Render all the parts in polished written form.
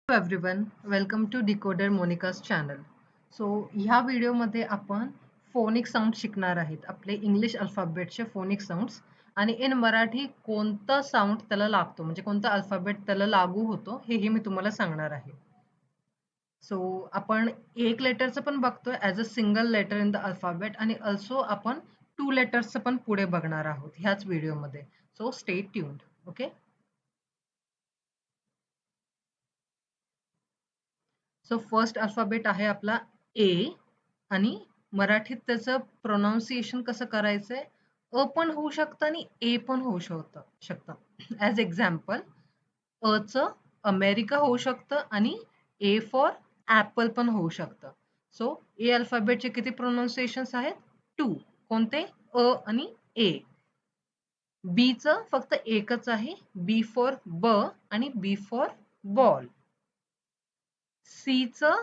Hello everyone, welcome to Decoder Monica's channel. So ह्या व्हिडिओमध्ये आपण फोनिक साऊंड शिकणार आहेत. आपले इंग्लिश अल्फाबेटचे फोनिक साऊंड्स आणि इन मराठी कोणतं साऊंड त्याला लागतो म्हणजे कोणता अल्फाबेट त्याला लागू होतो हेही मी तुम्हाला सांगणार आहे. सो आपण एक लेटरचं पण बघतोय as a single letter in the alphabet आणि अल्सो आपण टू लेटर्सचं पण पुढे बघणार आहोत ह्याच व्हिडिओमध्ये. So stay tuned. Okay. So first alphabet आहे आपला ए आणि मराठीत त्याचं प्रोनाऊन्सिएशन कसं करायचंय पण होऊ शकतं आणि ए पण होऊ शकतं. ॲज एक्झाम्पल च अमेरिका होऊ शकतं आणि ए फॉर ॲपल पण होऊ शकतं. सो ए अल्फाबेटचे किती प्रोनाऊन्सिएशन्स आहेत? 2. कोणते? आणि ए. बी चं फक्त एकच आहे. बी फॉर ब आणि बी फॉर बॉल. सी चं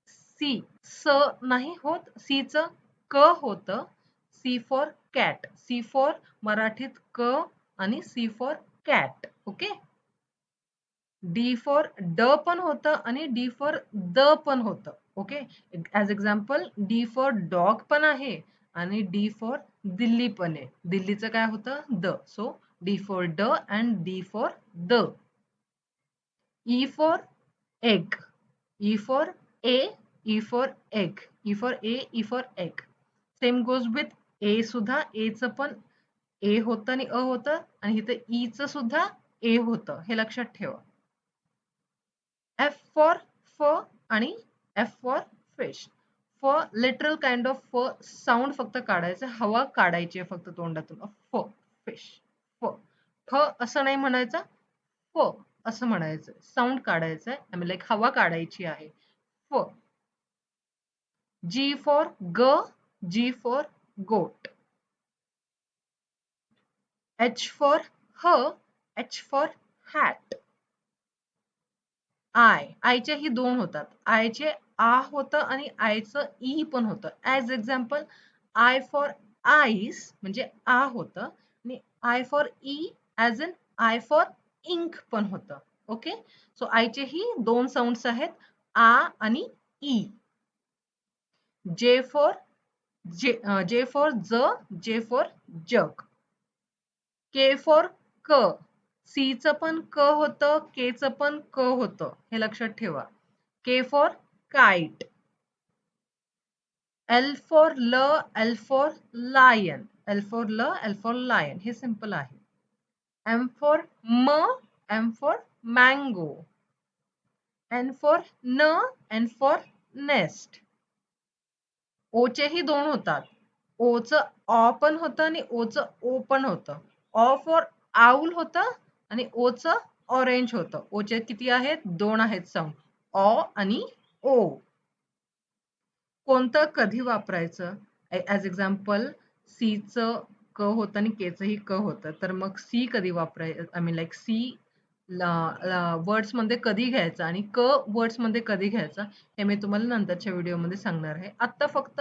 सी स नाही होत. सी चं क होतं. C for cat. C for मराठीत क आणि C for cat. Okay. D for ड पण होतं आणि डी फॉर द पण होतं. Okay. As example D for dog पण आहे आणि डी फॉर दिल्ली पण आहे. दिल्लीचं काय होतं? द. सो डी फॉर ड and D for the. E for egg. E for A, E for egg. E for A, E for egg. Same goes with A सुद्धा. A चं पण A होतं आणि अ होतं आणि इथं E चं सुद्धा A होतं. हे लक्षात ठेवा. F for fur आणि F for fish. Fur literal kind of fur sound फक्त काढायचं. हवा काढायची आहे फक्त तोंडातून. Fur, fish, fur. फ असं नाही म्हणायचं. फ असं म्हणायचं. साऊंड काढायचं आहे. आय मीन लाईक हवा काढायची आहे. फ. G for ग, G for goat. H for ह, H for hat. आयचे ही दोन होतात. आयचे आ होतं आणि आयचं ई पण होतं. As example I for ice म्हणजे आ होतं आणि आय फॉर ई as an I for ink पण होतं. ओके. सो आयचे ही दोन साऊंड्स आहेत. आ आणि E. J for J for ज, J for jug. K for क. सी चं पण क होतं, के चं पण क होतं. हे लक्षात ठेवा. K for kite. L for ल, L for lion. L for ल, एल फॉर लायन. हे सिंपल आहे. एम फॉर म, M for mango. N for न, एन फॉर नेस्ट. ओचेही दोन होतात. ओचं ऑ पण होतं आणि ओचं ओ पण होतं. ऑ फॉर आऊल होतं आणि ओचं ऑरेंज होतं. ओचे किती आहेत? दोन आहेत साऊंड. ऑ आणि ओ. कोणतं कधी वापरायचं? ॲज एक्झाम्पल सीचं क होतं आणि केचंही क होतं. तर मग सी कधी वापरायचं? आय मीन लाईक सी वर्ड्समध्ये कधी घ्यायचा आणि क वर्ड्समध्ये कधी घ्यायचा हे मी तुम्हाला नंतरच्या व्हिडिओमध्ये सांगणार आहे. आत्ता फक्त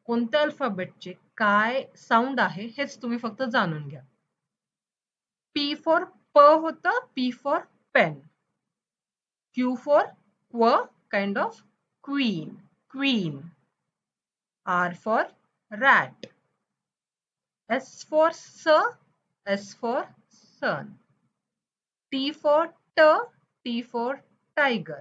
कोणत्या अल्फाबेटचे काय साऊंड आहे हेच तुम्ही फक्त जाणून घ्या. पी फॉर प होतं. P for pen. Q for क्व, kind of queen. Queen. R for rat. S for S for sun. T for T, T for tiger.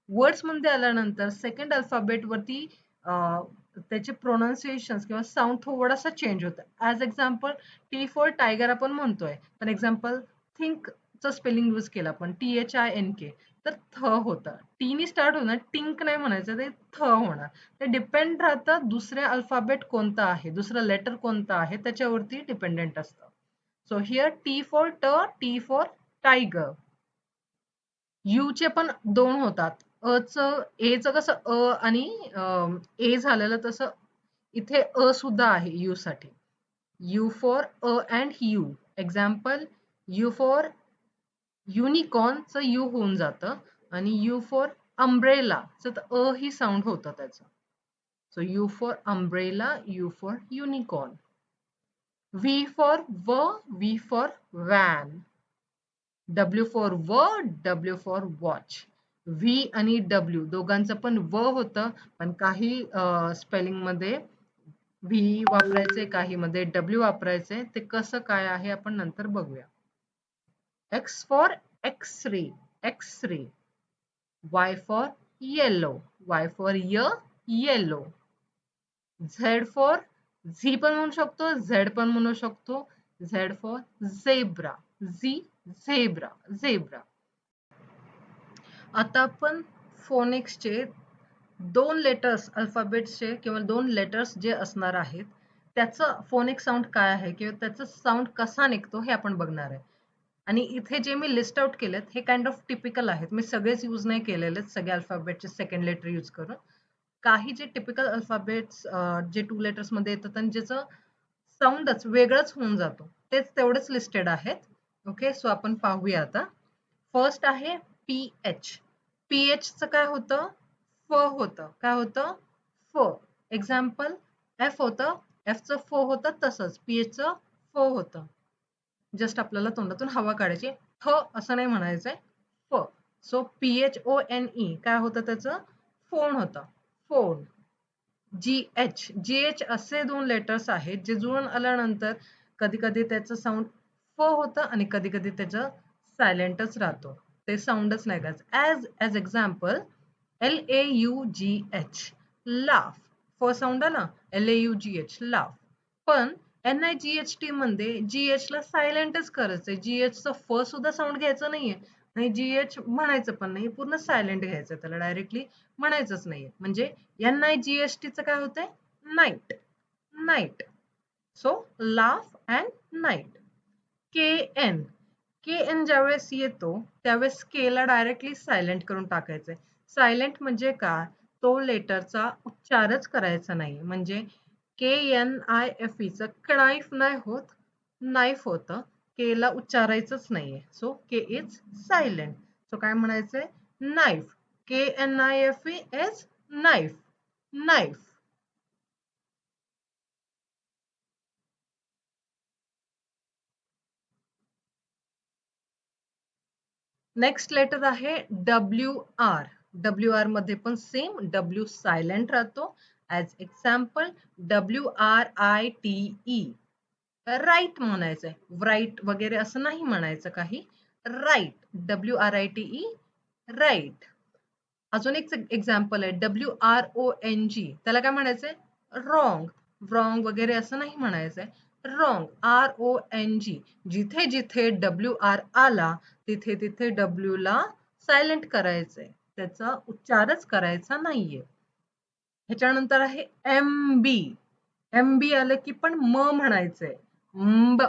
Words मध्ये आल्यानंतर सेकंड अल्फाबेट वरती त्याचे प्रोनाऊन्सिएशन किंवा साऊंड थोडासा चेंज होतं. As example T for tiger आपण म्हणतोय, पण एक्झाम्पल थिंकचं स्पेलिंग यूज केलं आपण THINK तर थ होतं. टीनी स्टार्ट होणार, टिंक नाही म्हणायचं, ते थ होणार. ते डिपेंड राहतं दुसऱ्या अल्फाबेट कोणता आहे, दुसरं लेटर कोणतं आहे त्याच्यावरती डिपेंडेंट असतं. So here T for T for tiger. You चे पण दोन होतात. एचं कसं आणि ए झालेलं तसं इथे सुद्धा आहे यू साठी. U for and U. Example U for युनिकॉर्नचं यू होऊन जातं आणि यू फॉर अम्ब्रेला तर ही साऊंड होतं त्याचं. So U for umbrella, U for unicorn. V for V for van. W for W for watch. V आणि W दोघांचं पण व होतं, पण काही स्पेलिंग मध्ये व्ही वापरायचे, काही मध्ये डब्ल्यू वापरायचे. ते कसं काय आहे आपण नंतर बघूया. X for X-ray, X-ray. Y for yellow, Y for yellow. Z for Z पण म्हणू शकतो, Z पण म्हणू शकतो. Z for zebra, zebra, zebra. आता आपण फोनिक्सचे 2 लेटर्स अल्फाबेट्सचे किंवा 2 लेटर्स जे असणार आहेत त्याचं फोनिक साऊंड काय आहे किंवा त्याचा साऊंड कसा निघतो हे आपण बघणार आहे. आणि इथे जे मी लिस्ट आउट केलेत हे काइंड ऑफ टिपिकल आहेत. मी सगळेच यूज नाही केलेले, सगळे अल्फाबेटचे सेकंड लेटर यूज करून. काही जे टिपिकल अल्फाबेट्स जे 2 लेटर्स मध्ये येतात आणि ज्याचं साऊंडच वेगळंच होऊन जातो तेच तेवढेच लिस्टेड आहेत. ओके, सो आपण पाहूया आता. फर्स्ट आहे PH. PH चं काय होतं? फ होतं. काय होतं? फ. एक्झाम्पल F होतं, F चं फ होतं तसंच PH चं फ होतं. जस्ट आपल्याला तोंडातून हवा काढायची. फ असं नाही म्हणायचंय, फ. सो PHONE काय होतं त्याचं? फोन होतं, फोन. GH असे 2 लेटर्स आहेत जे जुळून आल्यानंतर कधी कधी त्याचं साऊंड फ होतं आणि कधी कधी त्याचं सायलेंटच राहतो, ते साऊंडच नाही करायचं. As example LAUGH, laugh. फ साऊंड आला, LAUGH, लाफ. पण NIGHT मध्ये GH ला सायलेंटच करायचंय. GH चा फ सुद्धा साऊंड घ्यायचं नाहीये आणि GH म्हणायचं पण नाही, पूर्ण सायलेंट घ्यायचं, त्याला डायरेक्टली म्हणायचंच नाहीये. म्हणजे NIGHT चं काय होतंय? Night, night. So laugh and night. KN ज्यावेळेस येतो त्यावेळेस के ला डायरेक्टली सायलेंट करून टाकायचंय. सायलेंट म्हणजे काय? तो लेटरचा उच्चारच करायचा नाही. म्हणजे KNIFE चं कणाईफ नाही होत, नाईफ होतं. के ला उच्चारायचंच नाहीये. So K is silent. So काय म्हणायचंय? Knife. KNIFE is knife, knife. Next letter आहे WR. WR मध्ये पण सेम, W सायलेंट राहतो. ॲज एक्झाम्पल WRITE, राईट म्हणायचंय, राईट वगैरे असं नाही म्हणायचं काही. Write, WRITE, write. अजून एक एक्झाम्पल आहे WRONG, त्याला काय म्हणायचंय? रॉंग. रॉंग वगैरे असं नाही म्हणायचंय, रॉंग, RONG. जिथे जिथे WR आला तिथे तिथे W ला सायलेंट करायचंय, त्याचा उच्चारच करायचा नाहीये. ह्याच्यानंतर आहे MB. MB आलं की पण म म्हणायचंय, ब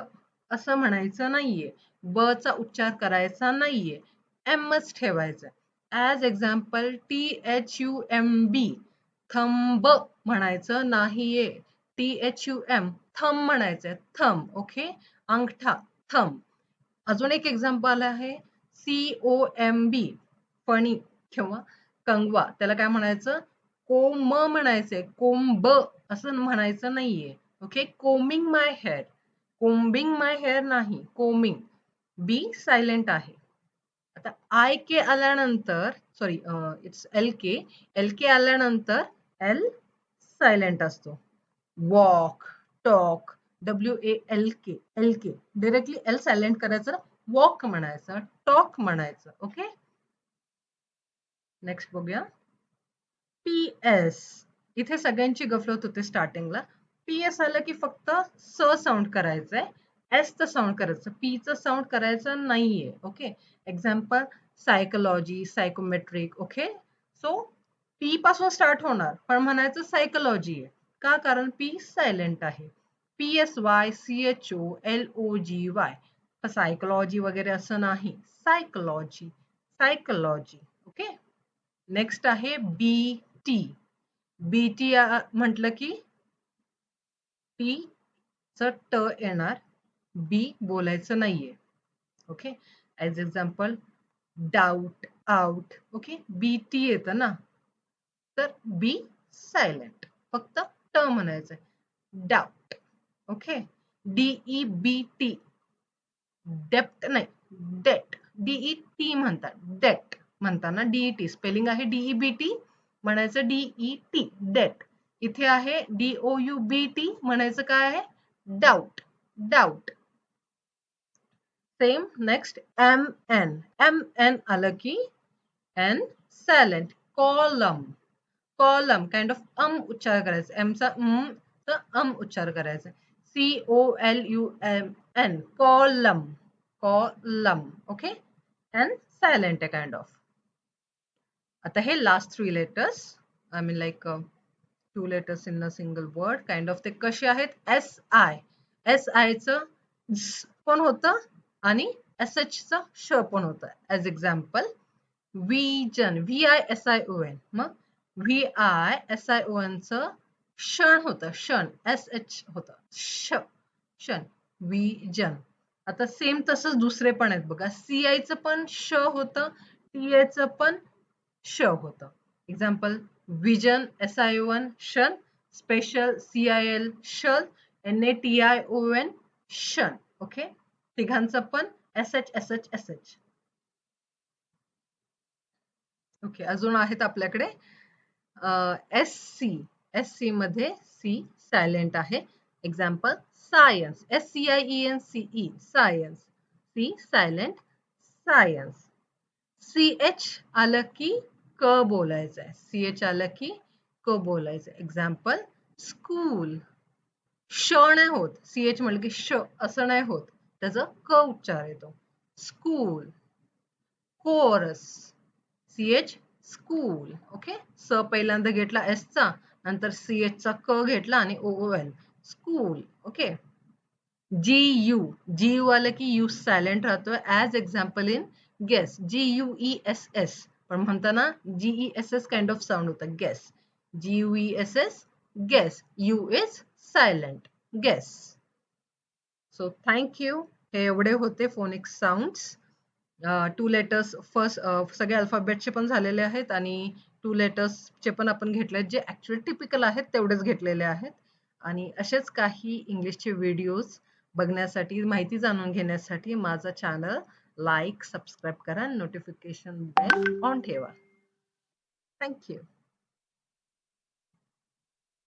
असं म्हणायचं नाहीये, ब चा उच्चार करायचा नाहीये, एमच ठेवायचं. ॲज एक्झाम्पल THUMB, थंब म्हणायचं नाहीये. THUM, थंब म्हणायचंय, थंब. ओके, अंगठा, थंब. अजून एक एक्झाम्पल आहे COMB, फणी किंवा कंगवा. त्याला काय म्हणायचं? कोम म्हणायचंय, कोंब असं म्हणायचं नाहीये. ओके, कोमिंग माय हेअर, कोम्बिंग माय हेअर नाही, कोमिंग. बी सायलेंट आहे. आता IK आल्यानंतर, सॉरी, इट्स LK. LK आल्यानंतर L सायलेंट असतो. Walk, talk, WALK, LK. Directly L silent करायचं, वॉक म्हणायचं, टॉक म्हणायचं. ओके, नेक्स्ट बघूया. PS. इथे सगळ्यांची गफलत होते स्टार्टिंगला. PS आलं की फक्त स साऊंड करायचंय, एस चं साऊंड करायचं, पी चं साऊंड करायचं नाहीये. Okay, example psychology, psychometric. Okay, so P पासून स्टार्ट होणार पण म्हणायचं सायकोलॉजी आहे. का? कारण पी सायलेंट आहे. PSYCHOLOGY, सायकोलॉजी वगैरे असं नाही, सायकोलॉजी, सायकोलॉजी. ओके, नेक्स्ट आहे BT. BT म्हटलं की टी च ट येणार, बी बोलायचं नाहीये. Okay, as example doubt, out. Okay, BT येतं ना, तर बी सायलेंट, फक्त ट म्हणायचंय, डाऊट. ओके, DEBT, डेप्ट नाही, डेट. DET म्हणतात, डेट. म्हणताना DET स्पेलिंग आहे DEBT म्हणायचं DET डेट. इथे आहे DOUBT म्हणायचं काय आहे doubt doubt. Same next MN आलं की N silent column column kind of उच्चार करायचा एमचा तर उच्चार करायचा COLUMN column column okay N silent आहे काइंड ऑफ. आता हे last 3 letters I mean like 2 letters in a single word kind of ते कसे आहेत SI चं पण होतं आणि SH चं श पण होतं. ॲज एक्झाम्पल विजन VISION मग VISION चं क्षण होतं क्षण SH होतं क्षण विजन. आता सेम तसंच दुसरे पण आहेत बघा CI चं पण श होतं TI चं पण श होतं. एक्झाम्पल विजन SION क्षण स्पेशल CIL क्षण NATION क्षण ओके तिघांचं पण SH. ओके अजून आहेत आपल्याकडे SC मध्ये C सायलेंट आहे. Example science SCIENCE science C silent science. CH आलं की क बोलायचं आहे CH आलं की क बोलायचं. एक्झाम्पल स्कूल श नाही होत CH म्हणलं की श असं नाही होत त्याचा क उच्चार येतो school. Chorus CH school okay स पहिल्यांदा घेतला S चा नंतर CH चा क घेतला आणि OON स्कूल ओके. GU आलं की यू सायलेंट राहतोय as example in guess GUESS पण म्हणताना GESS काइंड ऑफ साऊंड होतं guess GUESS guess U is silent guess. So thank you. हे एवढे होते फोनिक्स साऊंड्स. 2 letters फर्स्ट सगळे अल्फाबेटचे पण झालेले आहेत आणि 2 letters पण आपण घेतले जे ऍक्च्युअली टिपिकल आहेत तेवढेच घेतलेले आहेत. आणि असेच काही इंग्लिशचे व्हिडिओज बघण्यासाठी माहिती जाणून घेण्यासाठी माझा चॅनल लाईक सबस्क्राईब करा नोटिफिकेशन बेल ऑन ठेवा. थँक्यू.